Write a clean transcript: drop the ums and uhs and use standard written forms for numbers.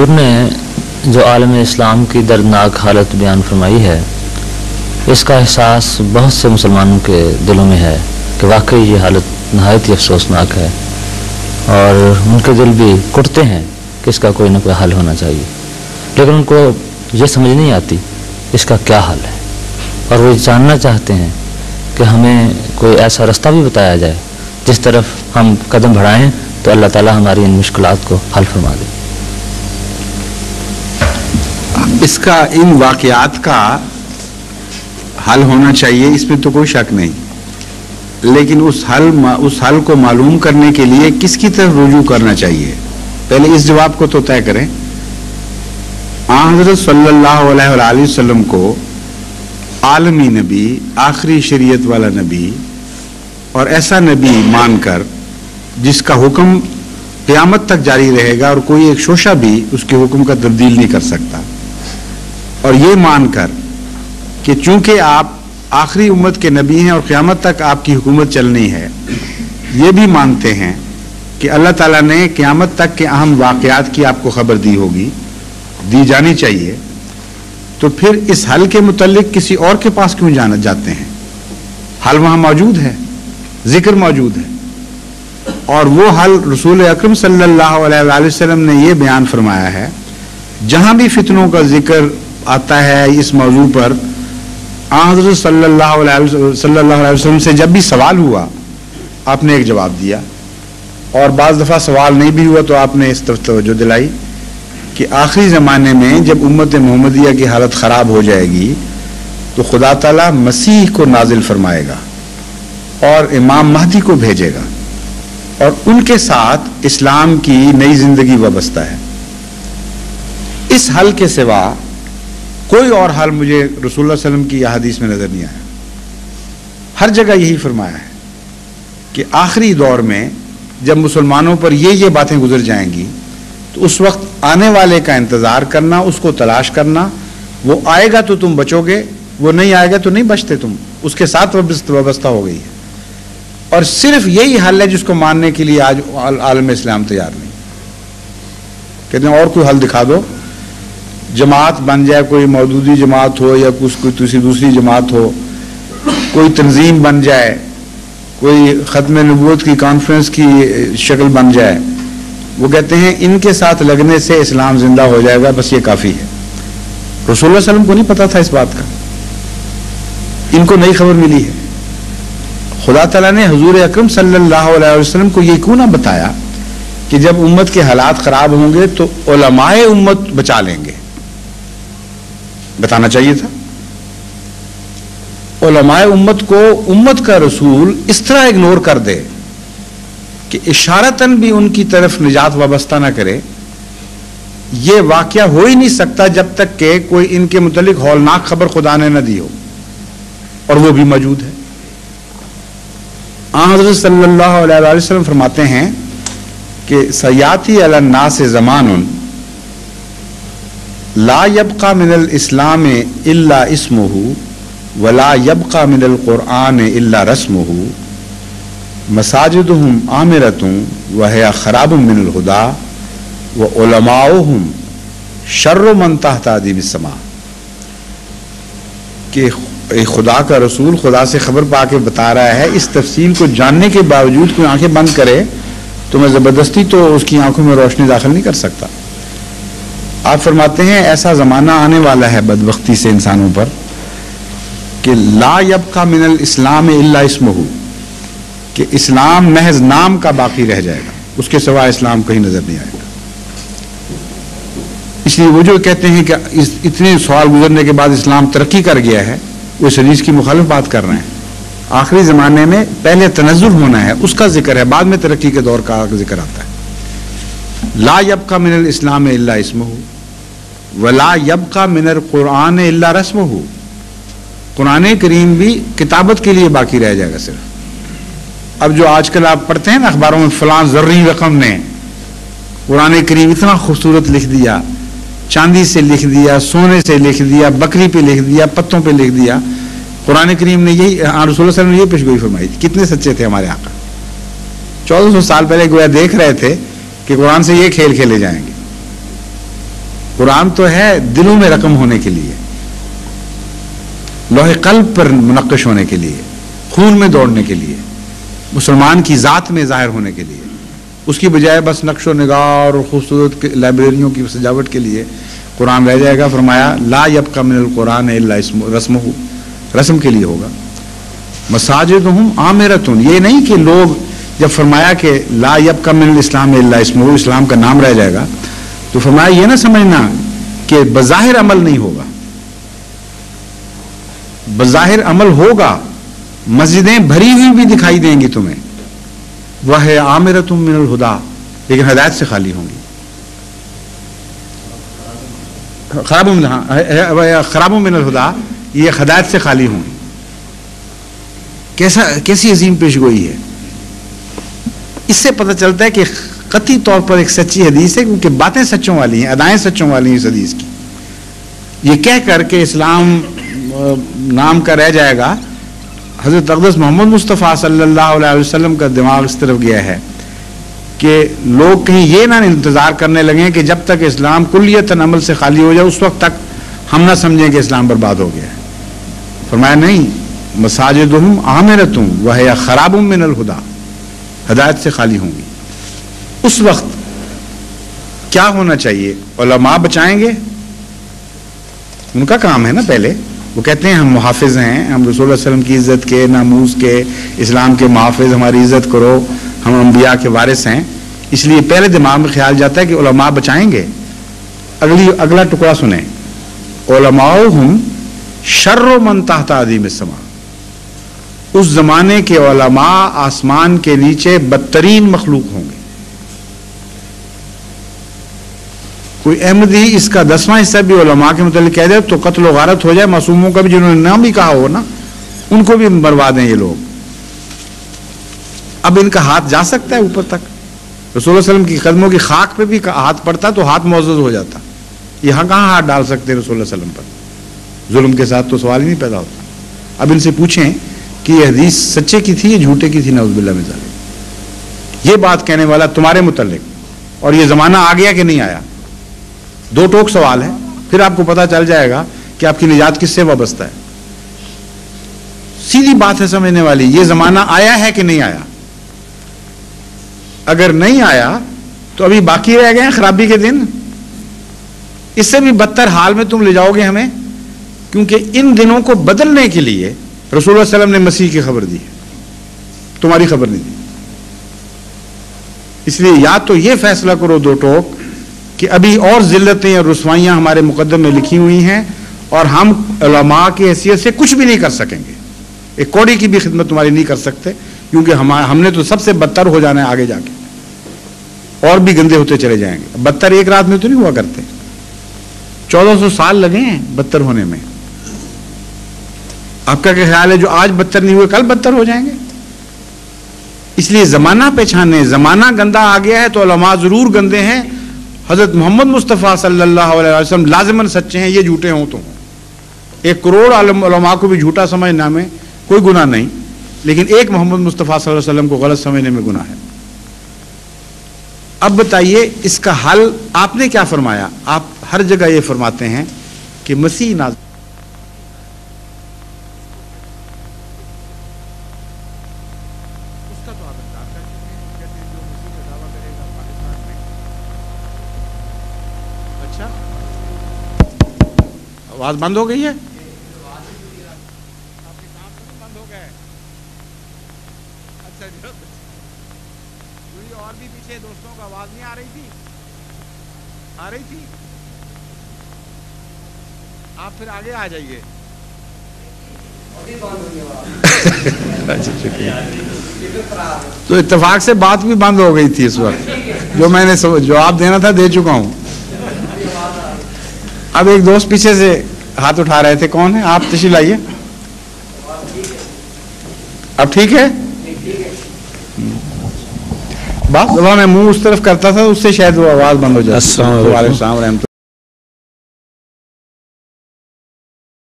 حضور نے جو عالم اسلام کی دردناک حالت بیان فرمائی ہے، اس کا احساس بہت سے مسلمانوں کے دلوں میں ہے کہ واقعی یہ حالت نہایت ہی افسوسناک ہے، اور ان کے دل بھی کٹتے ہیں کہ اس کا کوئی نہ کوئی حل ہونا چاہیے، لیکن ان کو یہ سمجھ نہیں آتی اس کا کیا حل ہے، اور وہ جاننا چاہتے ہیں کہ ہمیں کوئی ایسا رستہ بھی بتایا جائے جس طرف ہم قدم بڑھائیں تو اللہ تعالیٰ ہماری ان مشکلات کو حل فرما دے۔ اس کا ان واقعات کا حل ہونا چاہیے، اس میں تو کوئی شک نہیں، لیکن اس حل کو معلوم کرنے کے لیے کس کی طرف رجوع کرنا چاہیے، پہلے اس جواب کو تو طے کریں۔ حضرت صلی اللہ علیہ وآلہ وسلم کو عالمی نبی، آخری شریعت والا نبی اور ایسا نبی مان کر جس کا حکم قیامت تک جاری رہے گا اور کوئی ایک شوشہ بھی اس کے حکم کا تبدیل نہیں کر سکتا، اور یہ مان کر کہ چونکہ آپ آخری امت کے نبی ہیں اور قیامت تک آپ کی حکومت چلنی ہے، یہ بھی مانتے ہیں کہ اللہ تعالیٰ نے قیامت تک کے اہم واقعات کی آپ کو خبر دی ہوگی، دی جانی چاہیے، تو پھر اس حل کے متعلق کسی اور کے پاس کیوں جاتے ہیں؟ حل وہاں موجود ہے، ذکر موجود ہے، اور وہ حل رسول اکرم صلی اللہ علیہ وآلہ وسلم نے یہ بیان فرمایا ہے۔ جہاں بھی فتنوں کا ذکر آتا ہے اس موضوع پر، حضرت صلی اللہ علیہ وسلم سے جب بھی سوال ہوا آپ نے ایک جواب دیا، اور بعض دفعہ سوال نہیں بھی ہوا تو آپ نے اس طرف توجہ دلائی کہ آخری زمانے میں جب امت محمدیہ کی حالت خراب ہو جائے گی تو خدا تعالیٰ مسیح کو نازل فرمائے گا اور امام مہدی کو بھیجے گا، اور ان کے ساتھ اسلام کی نئی زندگی وابستہ ہے۔ اس حل کے سوا کوئی اور حل مجھے رسول اللہ صلی اللہ علیہ وسلم کی احادیث میں نظر نہیں آیا۔ ہر جگہ یہی فرمایا ہے کہ آخری دور میں جب مسلمانوں پر یہ باتیں گزر جائیں گی تو اس وقت آنے والے کا انتظار کرنا، اس کو تلاش کرنا، وہ آئے گا تو تم بچو گے، وہ نہیں آئے گا تو نہیں بچتے تم، اس کے ساتھ وابستہ ہو گئی ہے، اور صرف یہی حل ہے جس کو ماننے کے لیے آج عالم اسلام تیار نہیں۔ کہتے ہیں اور کوئی حل دکھا دو، جماعت بن جائے، کوئی مودودی جماعت ہو یا کوئی دوسری جماعت ہو، کوئی تنظیم بن جائے، کوئی ختم نبوت کی کانفرنس کی شکل بن جائے، وہ کہتے ہیں ان کے ساتھ لگنے سے اسلام زندہ ہو جائے گا، بس یہ کافی ہے۔ رسول اللہ صلی اللہ علیہ وسلم کو نہیں پتا تھا اس بات کا، ان کو نئی خبر ملی ہے۔ خدا تعالیٰ نے حضور اکرم صلی اللہ علیہ وسلم کو یہ کیوں نہ بتایا کہ جب امت کے حالات خراب ہوں گے تو علماء امت بچا لیں گے؟ بتانا چاہیے تھا۔ علماء امت کو امت کا رسول اس طرح اگنور کر دے کہ اشارتاً بھی ان کی طرف نجات وابستہ نہ کرے، یہ واقعہ ہو ہی نہیں سکتا جب تک کہ کوئی ان کے متعلق ہولناک خبر خدا نے نہ دی ہو، اور وہ بھی موجود ہے۔ حضرت صلی اللہ علیہ وسلم فرماتے ہیں کہ سیاتی علی الناس زمان لا یبقى من الاسلام الا اسمه ولا يبقى من القرآن الا رسمه مساجدهم عامرة وهي خراب من الهدى وعلماؤهم شر من تحت ادیب السماء، کہ خدا کا رسول خدا سے خبر پا کے بتا رہا ہے، اس تفصیل کو جاننے کے باوجود کوئی آنکھیں بند کرے تو میں زبردستی تو اس کی آنکھوں میں روشنی داخل نہیں کر سکتا۔ آپ فرماتے ہیں ایسا زمانہ آنے والا ہے بدبختی سے انسانوں پر کہ لا یبقى من الاسلام الا اسمہ، کہ اسلام محض نام کا باقی رہ جائے گا، اس کے سوا اسلام کہیں نظر نہیں آئے گا۔ اس لیے وہ جو کہتے ہیں کہ اتنے سوال گزرنے کے بعد اسلام ترقی کر گیا ہے، وہ اس حدیث کی مخالف بات کر رہے ہیں۔ آخری زمانے میں پہلے تنزل ہونا ہے، اس کا ذکر ہے، بعد میں ترقی کے دور کا ذکر آتا ہے۔ لا یبقى من الاسلام الا اسمہ ولا یبقى من القرآن الا رسمہ، قرآن کریم بھی کتابت کے لیے باقی رہ جائے گا صرف۔ اب جو آج کل آپ پڑھتے ہیں نا اخباروں میں، فلاں زرعی رقم نے قرآن کریم اتنا خوبصورت لکھ دیا، چاندی سے لکھ دیا، سونے سے لکھ دیا، بکری پہ لکھ دیا، پتوں پہ لکھ دیا۔ قرآن کریم نے یہی، رسول اللہ صلی اللہ علیہ وسلم نے یہ پیشگوئی فرمائی تھی۔ کتنے سچے تھے ہمارے آقا، 1400 سال پہلے گویا دیکھ رہے تھے کہ قرآن سے یہ کھیل کھیلے جائیں گے۔ قرآن تو ہے دلوں میں رقم ہونے کے لیے، لوح قلب پر منقش ہونے کے لیے، خون میں دوڑنے کے لیے، مسلمان کی ذات میں ظاہر ہونے کے لیے، اس کی بجائے بس نقش و نگار اور خوبصورت لائبریریوں کی سجاوٹ کے لیے قرآن رہ جائے گا۔ فرمایا لا یبقى من القرآن الا رسمہ، رسم کے لیے ہوگا۔ مساجدہم عامرۃ، یہ نہیں کہ لوگ، جب فرمایا کہ لا یبقى من الاسلام الا اسمہ، اسلام کا نام رہ جائے گا، تو فرمایا یہ نہ سمجھنا کہ بظاہر عمل نہیں ہوگا، بظاہر عمل ہوگا، مسجدیں بھری ہوئی بھی دکھائی دیں گی تمہیں، وہ ہے عامرۃ من الہدیٰ، لیکن ہدایت سے خالی ہوں گی۔ خراب من الہدیٰ، یہ ہدایت سے خالی ہوں گی۔ کیسی عظیم پیش گوئی ہے! اس سے پتہ چلتا ہے کہ قطعی طور پر ایک سچی حدیث ہے، کیونکہ باتیں سچوں والی ہیں، ادائیں سچوں والی ہیں اس حدیث کی۔ یہ کہہ کر کہ اسلام نام کا رہ جائے گا، حضرت اقدس محمد مصطفیٰ صلی اللہ علیہ وسلم کا دماغ اس طرف گیا ہے کہ لوگ کہیں یہ نہ انتظار کرنے لگیں کہ جب تک اسلام کلیتاً عمل سے خالی ہو جائے اس وقت تک ہم نہ سمجھیں کہ اسلام برباد ہو گیا ہے۔ فرمایا نہیں، مساجدہم عامرۃ وہی خراب من الہدیٰ، ہدایت سے خالی ہوں گی۔ اس وقت کیا ہونا چاہیے؟ علماء بچائیں گے، ان کا کام ہے نا۔ پہلے وہ کہتے ہیں ہم محافظ ہیں، ہم رسول اللہ علیہ وسلم کی عزت کے، ناموس کے، اسلام کے محافظ، ہماری عزت کرو، ہم انبیاء کے وارث ہیں، اس لیے پہلے دماغ میں خیال جاتا ہے کہ علماء بچائیں گے۔ اگلا ٹکڑا سنیں، علماؤہم شر من تحت عظیم السماء، اس زمانے کے علماء آسمان کے نیچے بدترین مخلوق ہوں گے۔ کوئی احمدی اس کا 10واں حصہ بھی علماء کے متعلق کہہ دے تو قتل و غارت ہو جائے، معصوموں کا بھی جنہوں نے نام ہی کہا ہو نا، ان کو بھی مروا دیں یہ لوگ۔ اب ان کا ہاتھ جا سکتا ہے اوپر تک؟ رسول اللہ علیہ وسلم کی قدموں کی خاک پہ بھی ہاتھ پڑتا تو ہاتھ معزز ہو جاتا، یہاں کہاں ہاتھ ڈال سکتے رسول اللہ علیہ وسلم پر؟ ظلم کے ساتھ تو سوال ہی نہیں پیدا ہوتا۔ اب ان سے پوچھیں کہ یہ حدیث سچے کی تھی یا جھوٹے کی تھی؟ نعوذ باللہ من ذالک۔ یہ بات کہنے والا تمہارے متعلق، اور یہ زمانہ آ گیا کہ نہیں آیا؟ دو ٹوک سوال ہے، پھر آپ کو پتا چل جائے گا کہ آپ کی نجات کس سے وابستہ ہے۔ سیدھی بات ہے سمجھنے والی، یہ زمانہ آیا ہے کہ نہیں آیا؟ اگر نہیں آیا تو ابھی باقی رہ گئے ہیں خرابی کے دن، اس سے بھی بدتر حال میں تم لے جاؤ گے ہمیں، کیونکہ ان دنوں کو بدلنے کے لیے رسول اللہ صلی اللہ علیہ وسلم نے مسیح کی خبر دی ہے، تمہاری خبر نہیں دی۔ اس لیے یا تو یہ فیصلہ کرو دو ٹوک کہ ابھی اور ذلتیں اور رسوائیاں ہمارے مقدم میں لکھی ہوئی ہیں اور ہم علماء کی حیثیت سے کچھ بھی نہیں کر سکیں گے، ایک کوڑی کی بھی خدمت تمہاری نہیں کر سکتے، کیونکہ ہم نے تو سب سے بدتر ہو جانا ہے آگے جا کے، اور بھی گندے ہوتے چلے جائیں گے۔ بدتر ایک رات میں تو نہیں ہوا کرتے، 1400 سال لگے ہیں بدتر ہونے میں۔ آپ کا کیا خیال ہے جو آج بدتر نہیں ہوئے کل بدتر ہو جائیں گے؟ اس لیے زمانہ پہچانے، زمانہ گندا آ گیا ہے تو علماء ضرور گندے ہیں۔ حضرت محمد مصطفیٰ صلی اللہ علیہ وسلم لازماً سچے ہیں، یہ جھوٹے ہوں تو ہوں۔ 1 کروڑ علماء کو بھی جھوٹا سمجھنا میں کوئی گناہ نہیں، لیکن ایک محمد مصطفیٰ صلی اللہ علیہ وسلم کو غلط سمجھنے میں گناہ ہے۔ اب بتائیے اس کا حل آپ نے کیا فرمایا؟ آپ ہر جگہ یہ فرماتے ہیں کہ مسیح نازل، آواز بند ہو گئی ہے؟ بند ہو گئے؟ اچھا جی، اور بھی پیچھے دوستوں کو آواز نہیں آ رہی تھی؟ آ رہی تھی؟ آپ پھر آگے آ جائیے۔ تو اتفاق سے بات بھی بند ہو گئی تھی اس وقت، جو میں نے جواب دینا تھا دے چکا ہوں۔ اب ایک دوست پیچھے سے ہاتھ اٹھا رہے تھے، کون ہے آپ؟ تشریف لائیے۔ اب ٹھیک ہے؟ بات میں منہ اس طرف کرتا تھا اس سے شاید وہ آواز بند ہو جاتی۔ السلام علیکم۔